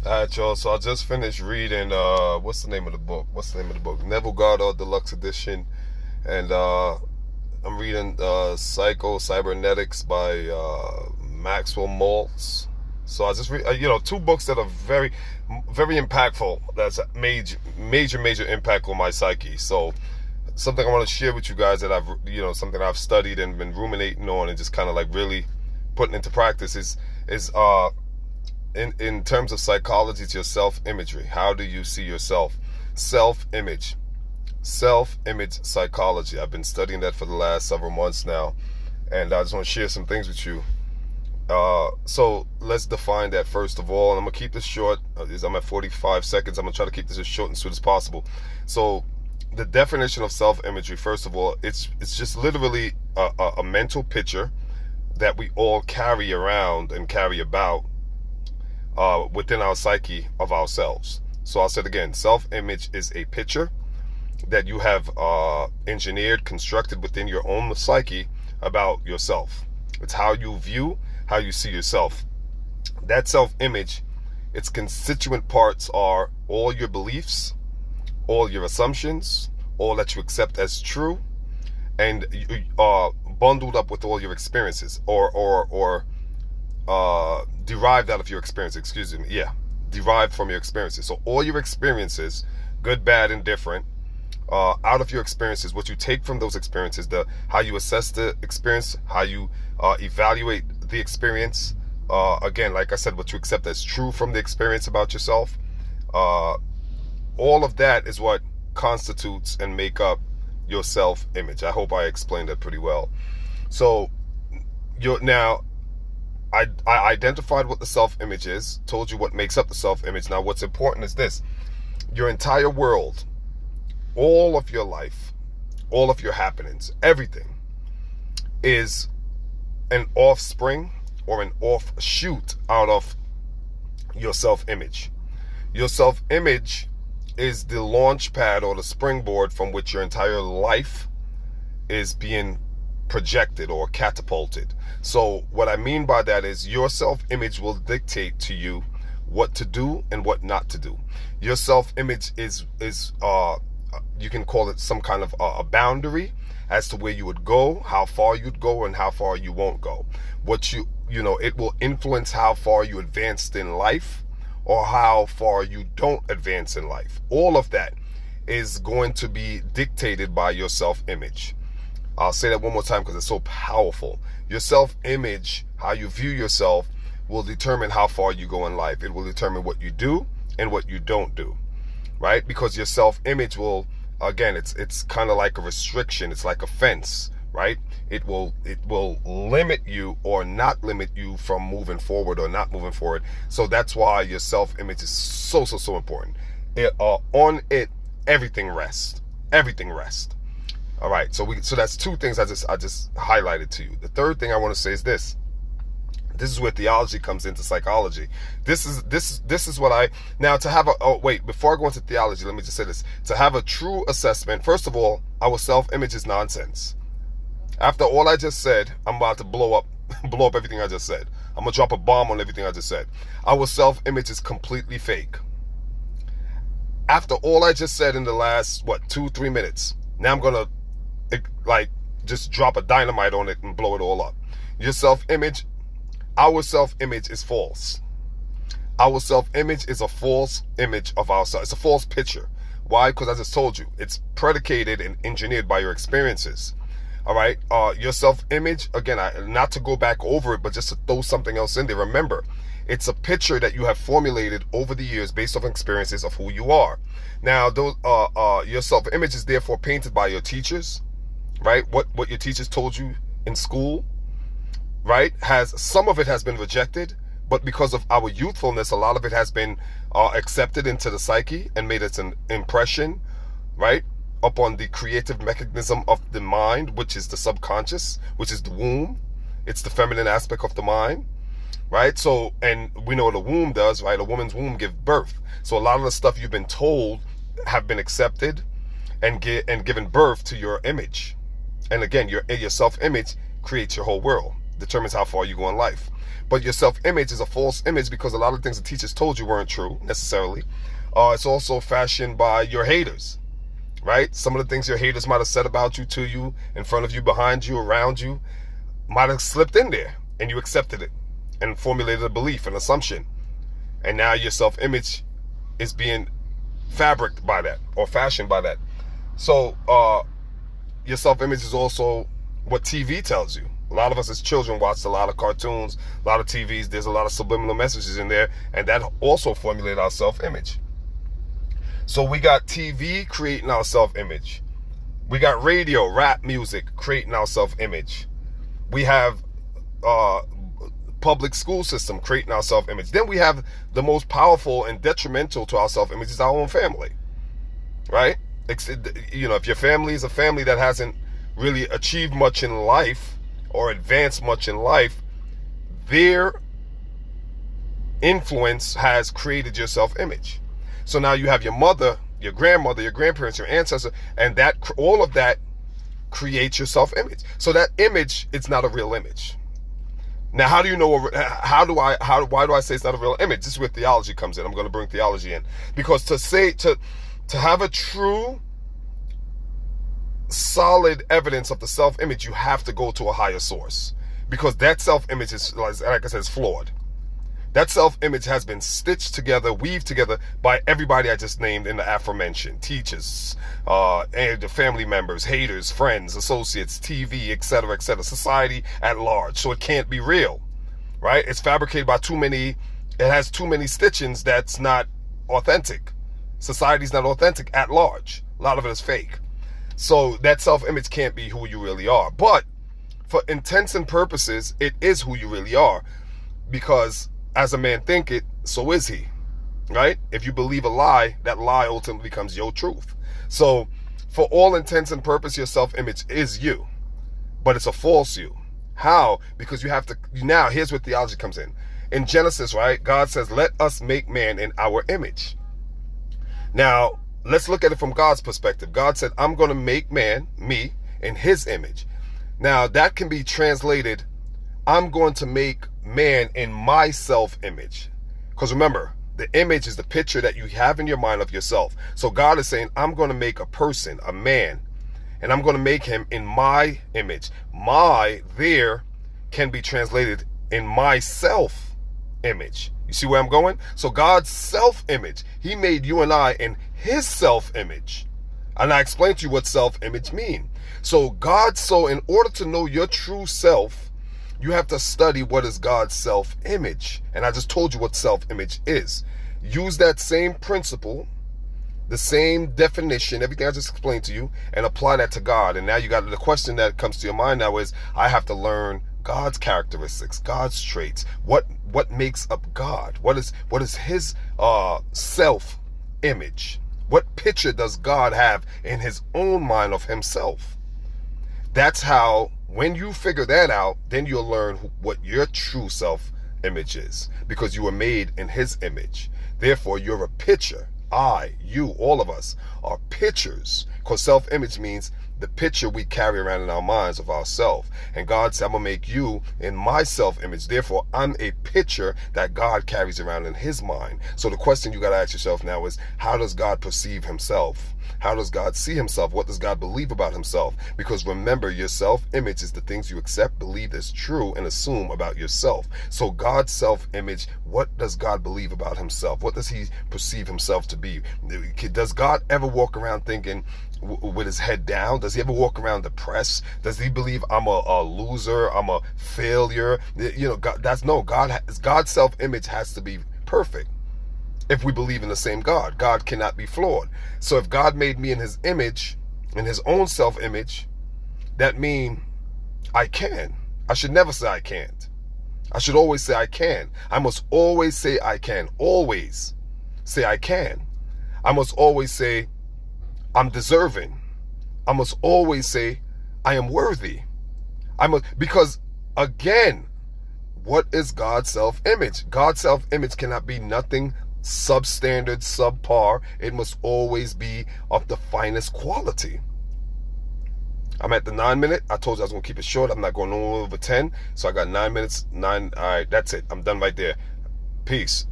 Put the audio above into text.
All right, y'all. So I just finished reading. What's the name of the book? Neville Goddard Deluxe Edition, and I'm reading Psycho Cybernetics by Maxwell Maltz. So I just read, two books that are very, very impactful. That's a major impact on my psyche. So something I want to share with you guys that something I've studied and been ruminating on and just kind of like really putting into practice is in terms of psychology, it's your self-imagery. How do you see yourself? Self-image. Self-image psychology. I've been studying that for the last several months now, and I just want to share some things with you. So let's define that first of all, and I'm going to keep this short. I'm at 45 seconds. I'm going to try to keep this as short and sweet as possible. So the definition of self-imagery, first of all, it's just literally a mental picture that we all carry around and carry about within our psyche of ourselves. So I'll say it again. Self-image is a picture that you have engineered, constructed within your own psyche about yourself. It's how you view, how you see yourself. That self-image, its constituent parts are all your beliefs, all your assumptions, all that you accept as true, and you are bundled up with all your experiences, or derived out of your experience, derived from your experiences. So all your experiences, good, bad, and different, out of your experiences, what you take from those experiences, how you assess the experience, how you evaluate the experience, again, like I said, what you accept as true from the experience about yourself, all of that is what constitutes and make up your self-image. I hope I explained that pretty well. So I identified what the self-image is, told you what makes up the self-image. Now, what's important is this. Your entire world, all of your life, all of your happenings, everything is an offspring or an offshoot out of your self-image. Your self-image is the launch pad or the springboard from which your entire life is being projected or catapulted. So what I mean by that is your self-image will dictate to you what to do and what not to do. Your self-image is you can call it some kind of a boundary as to where you would go, how far you'd go, and how far you won't go. It will influence how far you advanced in life or how far you don't advance in life. All of that is going to be dictated by your self-image. I'll say that one more time because it's so powerful. Your self-image, how you view yourself, will determine how far you go in life. It will determine what you do and what you don't do, right? Because your self-image will, again, it's kind of like a restriction. It's like a fence, right? It will limit you or not limit you from moving forward or not moving forward. So that's why your self-image is so important. On it, everything rests. Everything rests. All right, so that's two things I just highlighted to you. The third thing I want to say is this. This is where theology comes into psychology. This is what before I go into theology, let me just say this. To have a true assessment, first of all, our self-image is nonsense. After all I just said, I'm about to blow up everything I just said. I'm gonna drop a bomb on everything I just said. Our self-image is completely fake. After all I just said in the last 2-3 minutes, now I'm gonna just drop a dynamite on it and blow it all up. Your self-image, our self-image is false. Our self-image is a false image of ourselves. It's a false picture. Why? Because I just told you, it's predicated and engineered by your experiences. All right. Your self-image, again, not to go back over it, but just to throw something else in there. Remember, it's a picture that you have formulated over the years based on experiences of who you are. Now, your self-image is therefore painted by your teachers, right? What your teachers told you in school, right? Some of it has been rejected, but because of our youthfulness, a lot of it has been accepted into the psyche and made its an impression, right? Upon the creative mechanism of the mind, which is the subconscious, which is the womb. It's the feminine aspect of the mind, right? So, and we know what a womb does, right? A woman's womb gives birth. So a lot of the stuff you've been told have been accepted and given birth to your image. And again, your self-image creates your whole world. determines how far you go in life. But your self-image is a false image because a lot of things the teachers told you weren't true necessarily. It's also fashioned by your haters, right? Some of the things your haters might have said about you, to you, in front of you, behind you, around you, might have slipped in there, and you accepted it and formulated a belief, an assumption. And now your self-image is being fabricated by that, or fashioned by that. So your self-image is also what TV tells you. A lot of us as children watched a lot of cartoons, a lot of TVs. There's a lot of subliminal messages in there, and that also formulated our self-image. So we got TV creating our self-image. We got radio, rap music creating our self-image. We have public school system creating our self-image. Then we have the most powerful and detrimental to our self-image is our own family, right? You know, if your family is a family that hasn't really achieved much in life or advanced much in life, their influence has created your self-image. So now you have your mother, your grandmother, your grandparents, your ancestor, and that all of that creates your self-image. So that image, it's not a real image. Now, how do you know? Why do I say it's not a real image? This is where theology comes in. I'm going to bring theology in, because to have a true, solid evidence of the self-image, you have to go to a higher source, because that self-image is, like I said, is flawed. That self-image has been stitched together, weaved together by everybody I just named in the aforementioned. Teachers, and the family members, haters, friends, associates, TV, etc., etc., society at large. So it can't be real, right? It's fabricated by it has too many stitchings that's not authentic. Society's not authentic at large. A lot of it is fake. So that self-image can't be who you really are. But for intents and purposes, it is who you really are, because as a man thinketh, so is he, right? If you believe a lie, that lie ultimately becomes your truth. So for all intents and purposes, your self-image is you, but it's a false you. How? Because you have to, now here's where theology comes in. In Genesis, right, God says, let us make man in our image. Now, let's look at it from God's perspective. God said, I'm going to make man, me, in his image. Now, that can be translated, I'm going to make man in my self-image. Because remember, the image is the picture that you have in your mind of yourself. So God is saying, I'm going to make a person, a man, and I'm going to make him in my image. My there can be translated in my self-image. You see where I'm going? So God's self-image, he made you and I in his self-image. And I explained to you what self-image means. So in order to know your true self, you have to study what is God's self-image. And I just told you what self-image is. Use that same principle, the same definition, everything I just explained to you, and apply that to God. And now you got the question that comes to your mind now is, I have to learn God's characteristics, God's traits. What makes up God? What is his self-image? What picture does God have in his own mind of himself? That's how, when you figure that out, then you'll learn what your true self-image is, because you were made in his image. Therefore, you're a picture. You, all of us are pictures, because self-image means the picture we carry around in our minds of ourselves. And God said, I'm going to make you in my self-image. Therefore, I'm a picture that God carries around in his mind. So the question you got to ask yourself now is, how does God perceive himself? How does God see himself? What does God believe about himself? Because remember, your self-image is the things you accept, believe is true, and assume about yourself. So God's self-image, what does God believe about himself? What does he perceive himself to be? Does God ever walk around thinking with his head down? Does he ever walk around depressed? Does he believe I'm a loser? I'm a failure? You know, God's self-image has to be perfect. If we believe in the same God, God cannot be flawed. So if God made me in his image, in his own self-image, that means I can. I should never say I can't. I should always say I can. I must always say I can. Always say I can. I must always say I'm deserving. I must always say I am worthy. Because again, what is God's self-image? God's self-image cannot be nothing substandard, subpar. It must always be of the finest quality. I'm at the 9 minute. I told you I was going to keep it short. I'm not going no over 10. So I got 9 minutes. All right, that's it. I'm done right there. Peace.